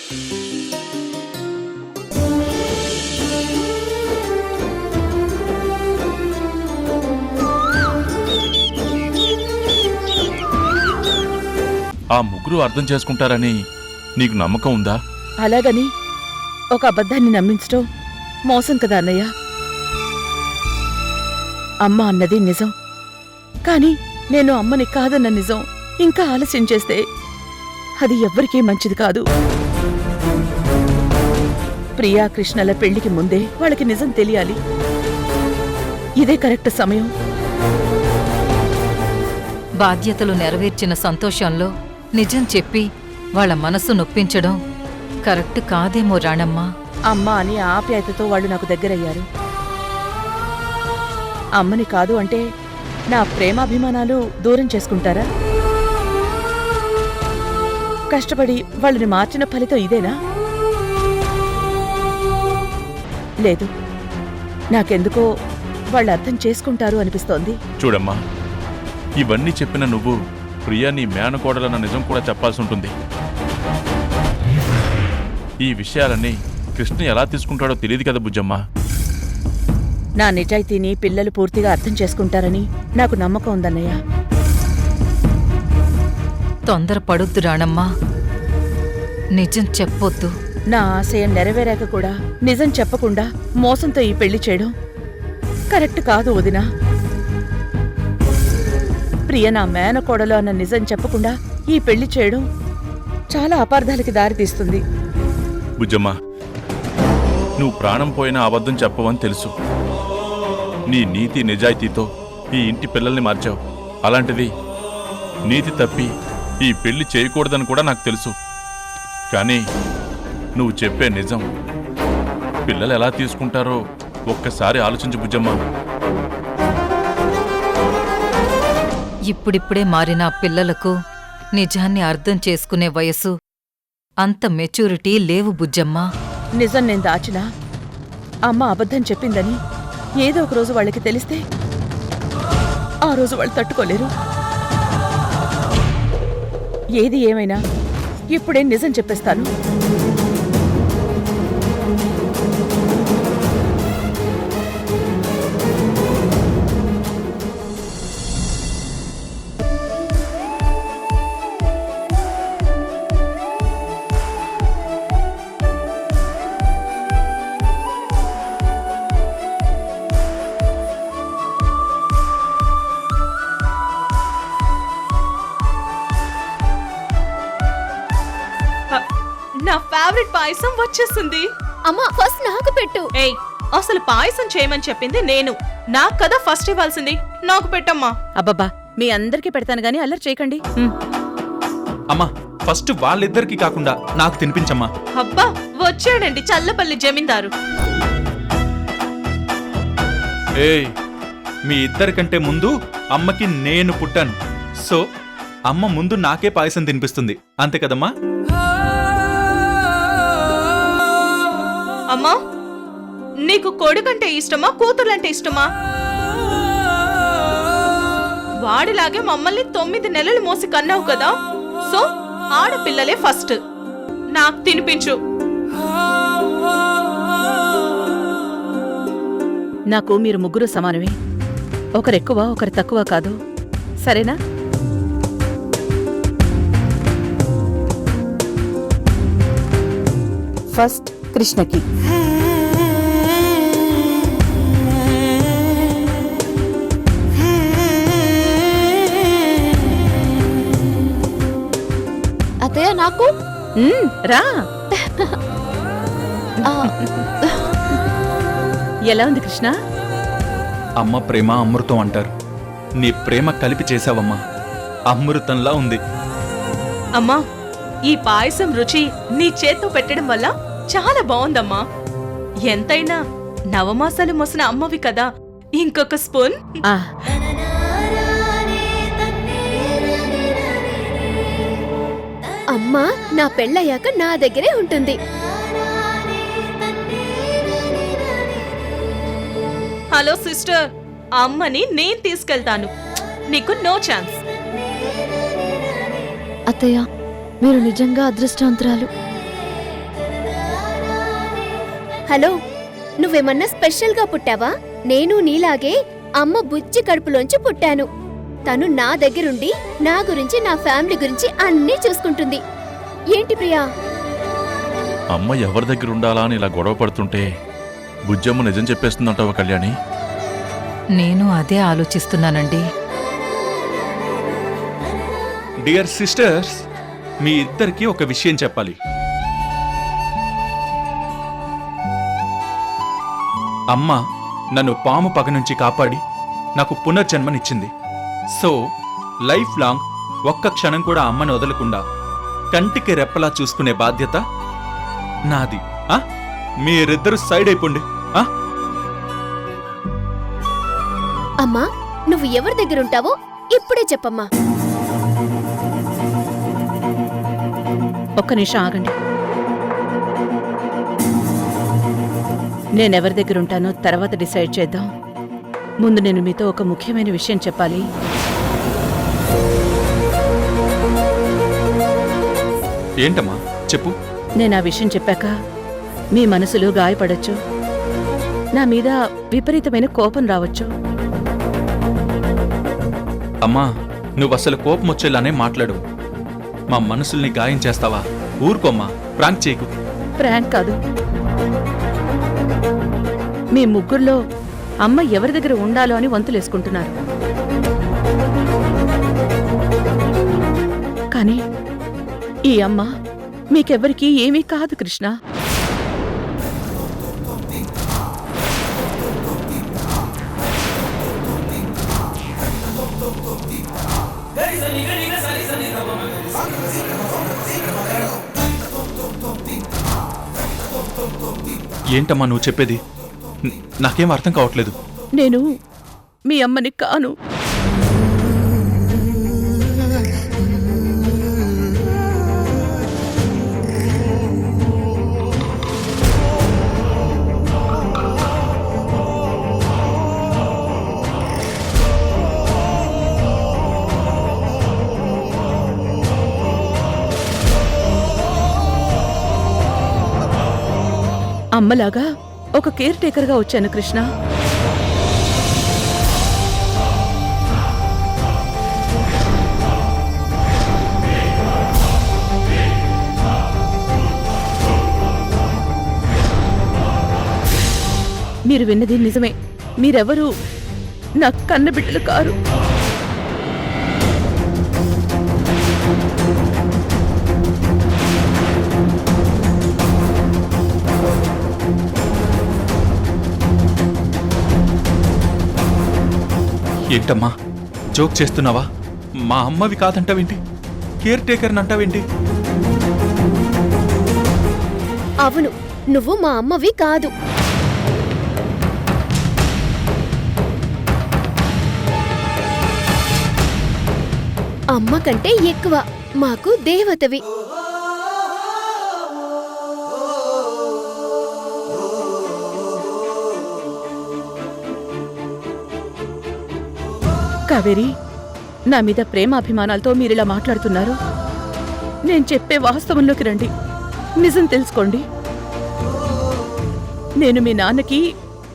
ఆ ముగ్గురు అర్థం చేసుకుంటారని నీకు నమ్మకం ఉందా? అలాగని ఒక అబద్ధాన్ని నమ్మించడం మోసం కదా అన్నయ్య. అమ్మ అన్నది నిజం, కాని నేను అమ్మని కాదన్న నిజం ఇంకా ఆలస్యం చేస్తే అది ఎవ్వరికీ మంచిది కాదు. ప్రియా కృష్ణల పెళ్లికి ముందే వాళ్ళకి నిజం తెలియాలి. ఇదే కరెక్ట్ సమయం. బాధ్యతలు నెరవేర్చిన సంతోషంలో నిజం చెప్పి వాళ్ళ మనసు నొప్పించడం కరెక్ట్ కాదేమో రాణమ్మ. అమ్మ అని ఆప్యాయతతో వాళ్ళు నాకు దగ్గరయ్యారు. అమ్మని కాదు అంటే నా ప్రేమాభిమానాలు దూరం చేసుకుంటారా? కష్టపడి వాళ్ళని మార్చిన ఫలితం ఇదేనా? లేదు, నాకెందుకో వాళ్ళు అర్థం చేసుకుంటారు అనిపిస్తోంది. చూడమ్మా, ఇవన్నీ చెప్పిన నువ్వు ప్రియా నీ మేనకోడలన్న నిజం కూడా చెప్పాల్సి ఉంటుంది. ఈ విషయాలన్నీ కృష్ణ ఎలా తీసుకుంటాడో తెలియదు కదా బుజ్జమ్మ. నా నిజాయితీని పిల్లలు పూర్తిగా అర్థం చేసుకుంటారని నాకు నమ్మకం ఉందన్నయ్య. తొందరపడొద్దు రాణమ్మా, నిజం చెప్పొద్దు. నా ఆశయం నెరవేరాక కూడా నిజం చెప్పకుండా మోసంతో ఈ పెళ్లి చేయడం కరెక్ట్ కాదు వదినా. ప్రియ నా మేనకోడలు అన్న నిజం చెప్పకుండా ఈ పెళ్లి చేయడం చాలా అపార్థాలకి దారితీస్తుంది. బుజ్జమ్మ, నువ్వు ప్రాణం పోయినా అబద్ధం చెప్పవని తెలుసు. నీ నీతి నిజాయితీతో ఈ ఇంటి పిల్లల్ని మార్చావు. అలాంటిది నీతి తప్పి ఈ పెళ్లి చేయకూడదని కూడా నాకు తెలుసు. కానీ నువ్వు చెప్పే నిజం పిల్లలు ఎలా తీసుకుంటారో ఒక్కసారి ఆలోచించు బుజ్జమ్మ. ఇప్పుడిప్పుడే మారిన పిల్లలకు నిజాన్ని అర్థం చేసుకునే వయసు, అంత మెచ్యూరిటీ లేవు బుజ్జమ్మా. నిజం నేను దాచినా అమ్మ అబద్ధం చెప్పిందని ఏదో ఒక రోజు వాళ్ళకి తెలిస్తే ఆ రోజు వాళ్ళు తట్టుకోలేరు. ఏది ఏమైనా ఇప్పుడే నిజం చెప్పేస్తాను. నా ఫేవరెట్ పాయసం వచ్చేస్తుంది. అమ్మా ఫస్ట్ నాకు పెట్టు. ఏయ్, అసలు పాయసం చేయమని చెప్పింది నేను. నాకు కదా ఫస్ట్ ఇవ్వాల్సింది. నాకు పెట్టమ్మా. అబ్బబ్బా, మీ అందరికీ పెడతాను గానీ అల్లరి చేయకండి. అమ్మా, ఫస్ట్ వాళ్ళిద్దరికి కాకుండా నాకు తినిపించమ్మా. అబ్బా, వచ్చాడండి చల్లపల్లి జమీందారు. ఏయ్, మీ ఇద్దరికంటే ముందు అమ్మకి నేను పుట్టాను. సో అమ్మ ముందు నాకే పాయసం తినిపిస్తుంది, అంతే కదమ్మా? అమ్మా, నీకు కొడుకంటే ఇష్టమా కూతుర్లంటే ఇష్టమా? వాడిలాగే మమ్మల్ని 9 నెలలు మోసి కన్నావు కదా. సో ఆడపిల్లలే ఫస్ట్. నాకు తినిపించు. నాకు మీరు ముగ్గురు సమానమే. ఒకరెక్కువ ఒకరు తక్కువ కాదు, సరేనా? ఫస్ట్ కృష్ణకి. అత్తయ్య నాకు. రా. ఎలా ఉంది కృష్ణ? అమ్మ ప్రేమ అమృతం అంటారు. నీ ప్రేమ కలిపి చేసావమ్మా, అమృతంలా ఉంది. అమ్మా, ఈ పాయసం రుచి నీ చేత్తో పెట్టడం వల్ల చాలా బాగుందమ్మా. ఎంతైనా నవమాసాలు మోసిన అమ్మవి కదా. ఇంకొక స్పూన్. అమ్మా నా పెళ్ళయ్యాక నా దగ్గరే ఉంటుంది. హలో సిస్టర్, అమ్మని నేను తీసుకెళ్తాను. నీకు నో ఛాన్స్. అత్తయ్య, మీరు నిజంగా అదృష్టవంతురాలు. హలో, నువ్వేమన్నా స్పెషల్గా పుట్టావా? నేను నీలాగే అమ్మ బుజ్జి కడుపులోంచి పుట్టాను. తను నా దగ్గరుండి నా గురించి, నా ఫ్యామిలీ గురించి అన్నీ చూసుకుంటుంది. ఏంటి ప్రియా? అమ్మ ఎవరి దగ్గర ఉండాలా అని ఇలా గొడవ పడుతుంటే బుజ్జమ్మ నిజం చెప్పేస్తుందంటావా కళ్యాణి? నేను అదే ఆలోచిస్తున్నానండి. డియర్ సిస్టర్స్, మీ ఇద్దరికి ఒక విషయం చెప్పాలి. అమ్మ నన్ను పాము పగ నుంచి కాపాడి నాకు పునర్జన్మనిచ్చింది. సో లైఫ్ లాంగ్ ఒక్క క్షణం కూడా అమ్మని వదలకుండా కంటికి రెప్పలా చూసుకునే బాధ్యత నాది. మీరిద్దరు సైడ్ అయిపోండి. అమ్మా, నువ్వు ఎవరి దగ్గరుంటావో ఇప్పుడే చెప్పమ్మా. ఒక్క నిమిషం ఆగండి. నేనెవరి దగ్గర ఉంటానో తర్వాత డిసైడ్ చేద్దాం. ముందు నేను మీతో ఒక ముఖ్యమైన విషయం చెప్పాలి. ఏంటమ్మా చెప్పు. నేను ఆ విషయం చెప్పాక మీ మనసులు గాయపడొచ్చు, నా మీద విపరీతమైన కోపం రావచ్చు. అమ్మా, నువ్వసలు కోపం వచ్చేలానే మాట్లాడు. మా మనసుల్ని గాయం చేస్తావా? ఊరుకోమ్మా, ప్రాంక్ చేయకు. ప్రాంక్ కాదు. మీ ముగ్గురులో అమ్మ ఎవరి దగ్గర ఉండాలో అని వంతులేసుకుంటున్నారు. కానీ ఈ అమ్మ మీకెవ్వరికీ ఏమీ కాదు కృష్ణ. ఏంటమ్మా నువ్వు చెప్పేది? నాకేం అర్థం కావట్లేదు. నేను మీ అమ్మని కాను. అమ్మలాగా ఒక కేర్ టేకర్గా వచ్చాను కృష్ణ. మీరు విన్నది నిజమే. మీరెవరూ నా కన్నబిడ్డలు కారు. ఏంటమ్మా జోక్ చేస్తున్నావా? మా అమ్మవి కాదంటావేంటి? కేర్ టేకర్ని అంటావేంటి? అవును, నువ్వు మా అమ్మవి కాదు. అమ్మ కంటే ఎక్కువ మాకు దేవతవి. కావేరి, నా మీద ప్రేమాభిమానాలతో మీరిలా మాట్లాడుతున్నారు. నేను చెప్పే వాస్తవంలోకి రండి. నిజం తెలుసుకోండి. నేను మీ నాన్నకి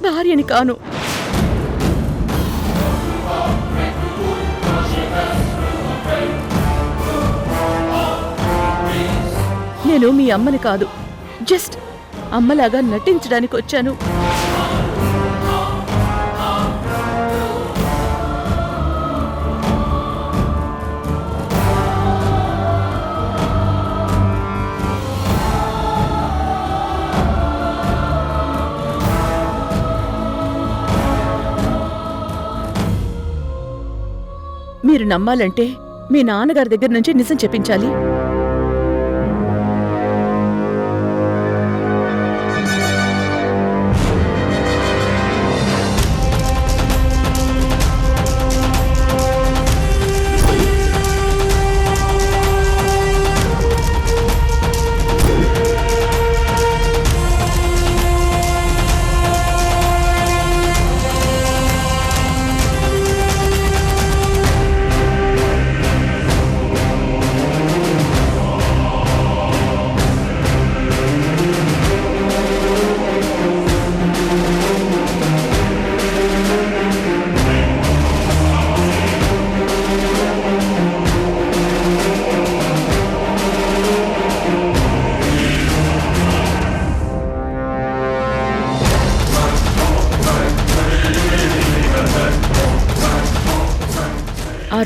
భార్యని కాను. నేను మీ అమ్మని కాదు, జస్ట్ అమ్మలాగా నటించడానికి వచ్చాను. మీరు నమ్మాలంటే మీ నాన్నగారి దగ్గర నుంచి నిజం చెప్పించాలి.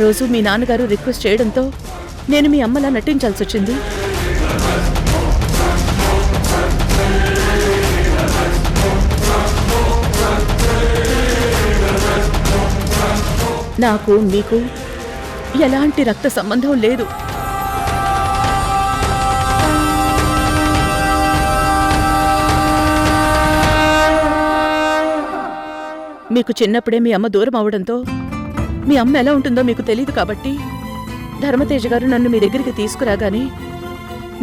రోజు మీ నాన్నగారు రిక్వెస్ట్ చేయడంతో నేను మీ అమ్మలా నటించాల్సి వచ్చింది. నాకు మీకు ఎలాంటి రక్త సంబంధం లేదు. మీకు చిన్నప్పుడే మీ అమ్మ దూరం అవడంతో మీ అమ్మ ఎలా ఉంటుందో మీకు తెలియదు కాబట్టి ధర్మతేజ గారు నన్ను మీ దగ్గరికి తీసుకురాగానే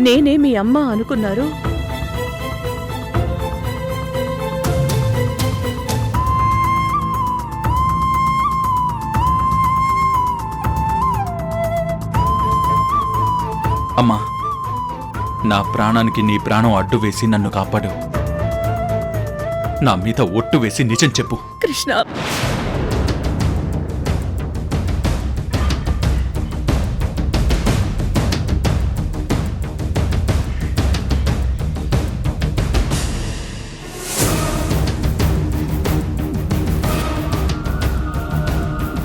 నేనే మీ అమ్మ అనుకున్నారు. అమ్మా, నా ప్రాణానికి నీ ప్రాణం అడ్డు వేసి నన్ను కాపాడు. నా మీద ఒట్టు వేసి నిజం చెప్పు. కృష్ణ,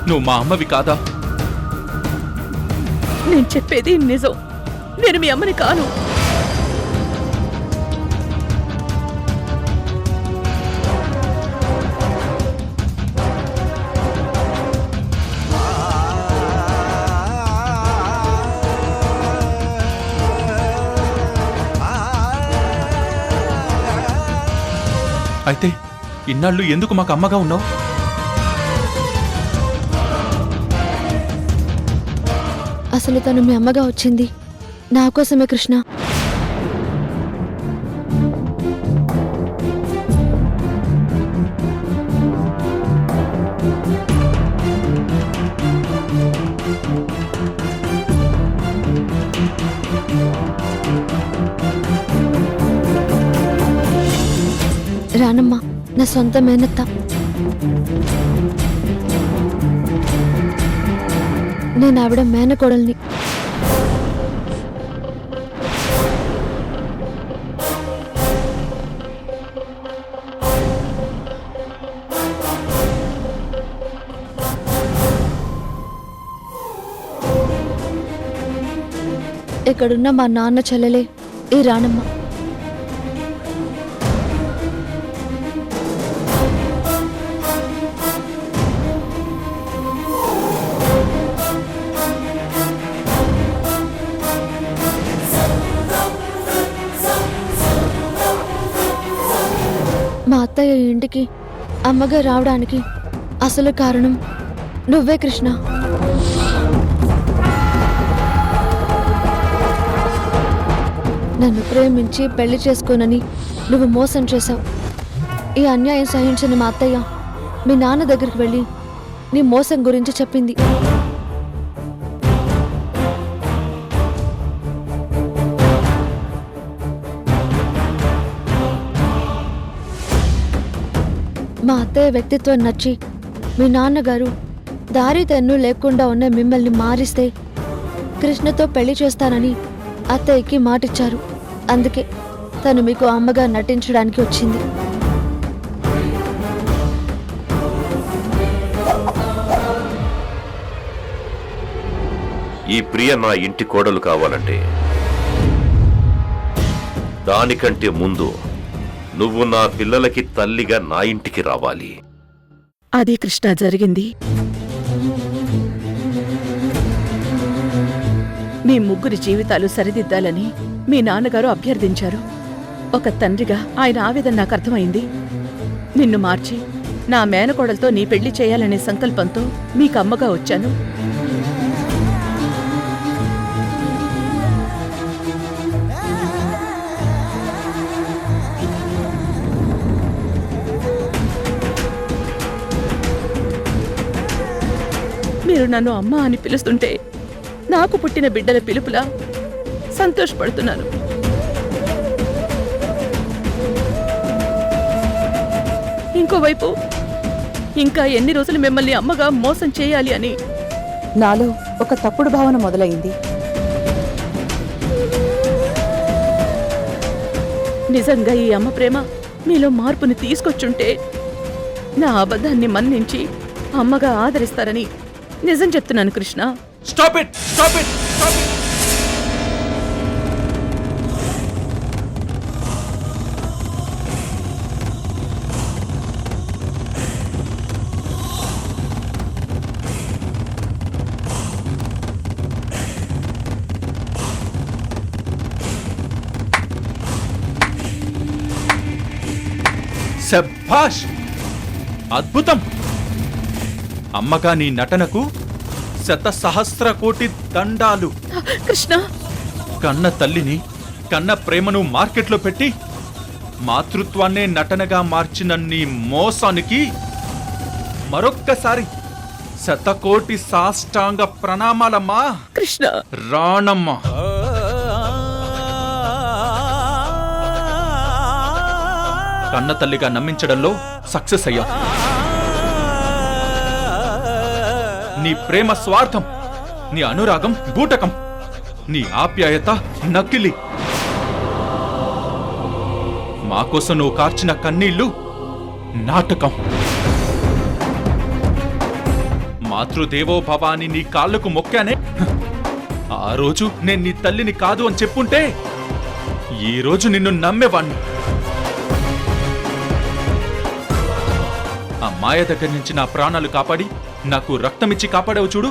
నువ్వు మా అమ్మవి కాదా? నేను చెప్పేది నిజం. నేను మీ అమ్మని కాను. అయితే ఇన్నాళ్ళు ఎందుకు మాకు అమ్మగా ఉన్నావు? అసలు తను మీ అమ్మగా వచ్చింది నా కోసమే కృష్ణ. రానమ్మ, నా సొంత మేనత్త. నేను ఆవిడ మేనకోడల్ని. ఇక్కడున్న మా నాన్న చెల్లెలే ఈ రానమ్మ. మా అత్తయ్య ఇంటికి అమ్మగా రావడానికి అసలు కారణం నువ్వే కృష్ణ. నన్ను ప్రేమించి పెళ్లి చేసుకోనని నువ్వు మోసం చేశావు. ఈ అన్యాయం సహించిన మా అత్తయ్య మీ నాన్న దగ్గరికి వెళ్ళి నీ మోసం గురించి చెప్పింది. మా అత్తయ్య వ్యక్తిత్వం నచ్చి మీ నాన్నగారు దారి తెన్ను లేకుండా ఉన్న మిమ్మల్ని మారిస్తే కృష్ణతో పెళ్లి చేస్తానని అత్తయ్యకి మాటిచ్చారు. అందుకే తను మీకు అమ్మగా నటించడానికి వచ్చింది. ఈ ప్రియ నా ఇంటి కోడలు కావాలంటే దానికంటే ముందు నువ్వు నా పిల్లలకి తల్లిగా నా ఇంటికి రావాలి. అదే కృష్ణ జరిగింది. మీ ముగ్గురి జీవితాలు సరిదిద్దాలని మీ నాన్నగారు అభ్యర్థించారు. ఒక తండ్రిగా ఆయన ఆవేదన నాకు అర్థమైంది. నిన్ను మార్చి నా మేనకోడలతో నీ పెళ్లి చేయాలనే సంకల్పంతో మీకు అమ్మగా వచ్చాను. మీరు నన్ను అమ్మ అని పిలుస్తుంటే నాకు పుట్టిన బిడ్డల పిలుపులా సంతోషపడుతున్నాను. ఇంకోవైపు ఇంకా ఎన్ని రోజులు మిమ్మల్ని అమ్మగా మోసం చేయాలి అని నాలో ఒక తప్పుడు భావన మొదలైంది. నిజంగా ఈ అమ్మ ప్రేమ మీలో మార్పుని తీసుకొచ్చుంటే నా అబద్ధాన్ని మన్నించి అమ్మగా ఆదరిస్తారని నిజం చెప్తున్నాను Krishna. Stop it, stop it, stop it. శభాష్, అద్భుతం. అమ్మగా నీ నటనకు 1,000,000,000,000 దండాలు. కృష్ణ, కన్న తల్లిని, కన్న ప్రేమను మార్కెట్లో పెట్టి మాతృత్వాన్నే నటనగా మార్చిన నీ మోసానికి మరొక్కసారి 1,000,000,000 సాష్టాంగ ప్రణామాలమ్మా. కృష్ణ. రాణమ్మా. కన్న తల్లిగా నమ్మించడంలో సక్సెస్ అయ్యా. నీ ప్రేమ స్వార్థం, నీ అనురాగం బూటకం, నీ ఆప్యాయత నకిలీ. మాకోసం నువ్వు కార్చిన కన్నీళ్లు నాటకం. మాతృదేవో భవ అని నీ కాళ్లకు మొక్కానే. ఆ రోజు నేను నీ తల్లిని కాదు అని చెప్పుంటే ఈ రోజు నిన్ను నమ్మేవాణ్ణి. ఆ మాయ దగ్గర నుంచి నా ప్రాణాలు కాపాడి నాకు రక్తమిచ్చి కాపాడావు చూడు.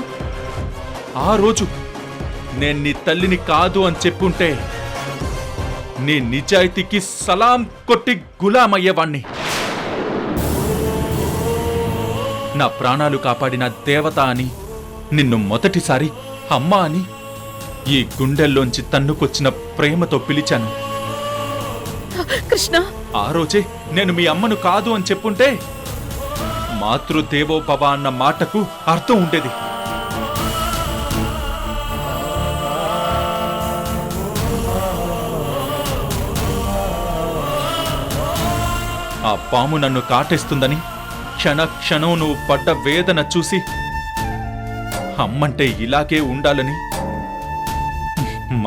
ఆ రోజు నేను నీ తల్లిని కాదు అని చెప్పుంటే నీ నిజాయితీకి సలాం కొట్టి గులామయ్యేవాణ్ణి. నా ప్రాణాలు కాపాడిన దేవత అని, నిన్ను మొదటిసారి అమ్మ అని ఈ గుండెల్లోంచి తన్నుకొచ్చిన ప్రేమతో పిలిచాను. కృష్ణ, ఆ రోజే నేను మీ అమ్మను కాదు అని చెప్పుంటే మాతృదేవోభవ అన్న మాటకు అర్థం ఉండేది. ఆ పాము నన్ను కాటేస్తుందని క్షణ క్షణం నువ్వు పడ్డ వేదన చూసి అమ్మంటే ఇలాగే ఉండాలని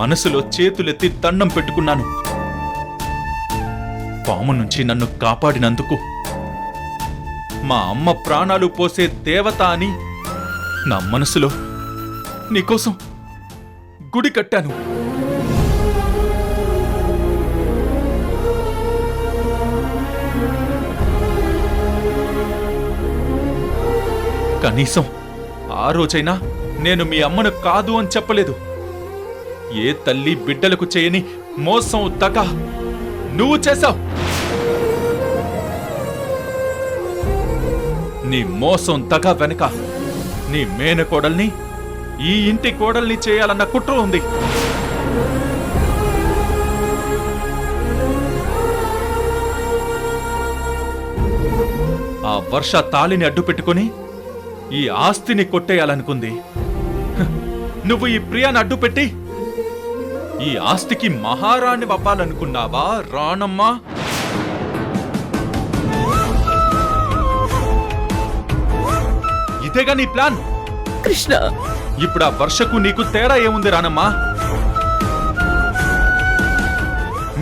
మనసులో చేతులెత్తి దండం పెట్టుకున్నాను. పాము నుంచి నన్ను కాపాడినందుకు, మా అమ్మ ప్రాణాలు పోసే దేవత అని నా మనసులో నీకోసం గుడి కట్టాను. కనీసం ఆ రోజైనా నేను మీ అమ్మను కాదు అని చెప్పలేదు. ఏ తల్లి బిడ్డలకు చేయని మోసం దగా నువ్వు చేశావు. నీ మోసం దగా వెనుక నీ మేనకోడల్ని, ఈ ఇంటి కోడల్ని చేయాలన్న కుట్ర ఉంది. ఆ వర్ష తాళిని అడ్డు పెట్టుకుని ఈ ఆస్తిని కొట్టేయాలనుకుంది. నువ్వు ఈ ప్రియాని అడ్డు పెట్టి ఈ ఆస్తికి మహారాణి అవ్వాలనుకున్నావా రాణమ్మా? ఇదేగా నీ ప్లాన్? కృష్ణ, ఇప్పుడు ఆ వర్షకు నీకు తేడా ఏముంది రానమ్మా?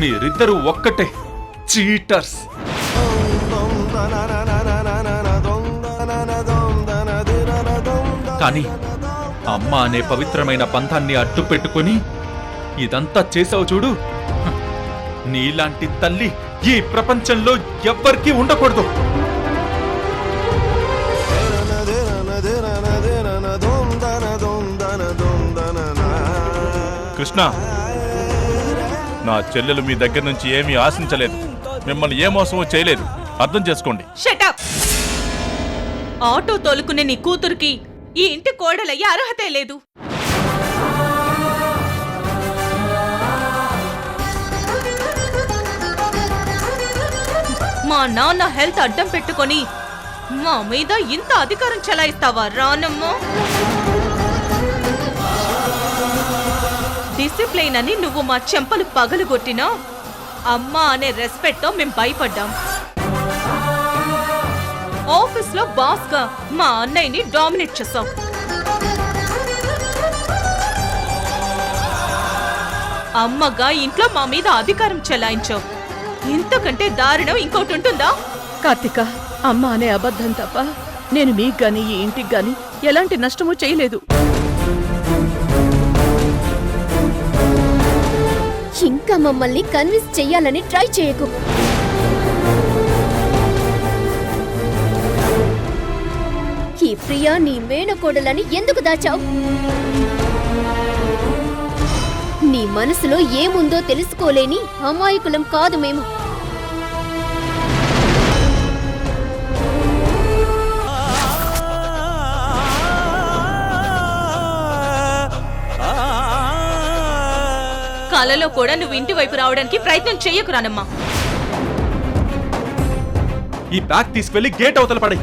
మీరిద్దరూ ఒక్కటే చీటర్స్. కానీ అమ్మ అనే పవిత్రమైన బంధాన్ని అడ్డు పెట్టుకుని ఇదంతా చేసావు చూడు. నీలాంటి తల్లి ఈ ప్రపంచంలో ఎవ్వరికీ ఉండకూడదు. కృష్ణ, నా చెల్లెలు మీ దగ్గర నుంచి ఏమీ ఆశించలేదు, మిమ్మల్ని ఏ మోసమో చేయలేదు, అర్థం చేసుకోండి. షటప్! ఆటో తోలుకునే నీ కూతురికి ఈ ఇంటి కోడలయ్యే అర్హతే లేదు. మా నాన్న హెల్త్ అడ్డం పెట్టుకొని మా మీద ఇంత అధికారం చెలాయిస్తావా రానమ్మా? డిసిప్లైన్ అని నువ్వు మా చెంపలు పగలుగొట్టినా అమ్మ అనే రెస్పెక్ట్తో మేం భయపడ్డాం. ఆఫీస్లో బాస్ గా మా అన్నయ్యని డామినేట్ చేసావు. అమ్మగా ఇంట్లో మా మీద అధికారం చెలాయించావు. ఇంతకంటే దారుణం ఇంకోటి ఉంటుందా? కార్తిక, అమ్మ అనే అబద్ధం తప్ప నేను మీకు గాని ఈ ఇంటికి గాని ఎలాంటి నష్టమూ చేయలేదు. ఇంకా మమ్మల్ని కన్విన్స్ చెయ్యాలని ట్రై చేయకు. ఈ ప్రియా నీ మేనకోడలని ఎందుకు దాచావు? నీ మనసులో ఏముందో తెలుసుకోలేని అమాయకులం కాదు మేము. కలలో కూడా నువ్వు ఇంటి వైపు రావడానికి ప్రయత్నం చెయ్యకు రానమ్మా. ఈ బ్యాగ్ తీసుకెళ్లి గేట్ అవతల పడే.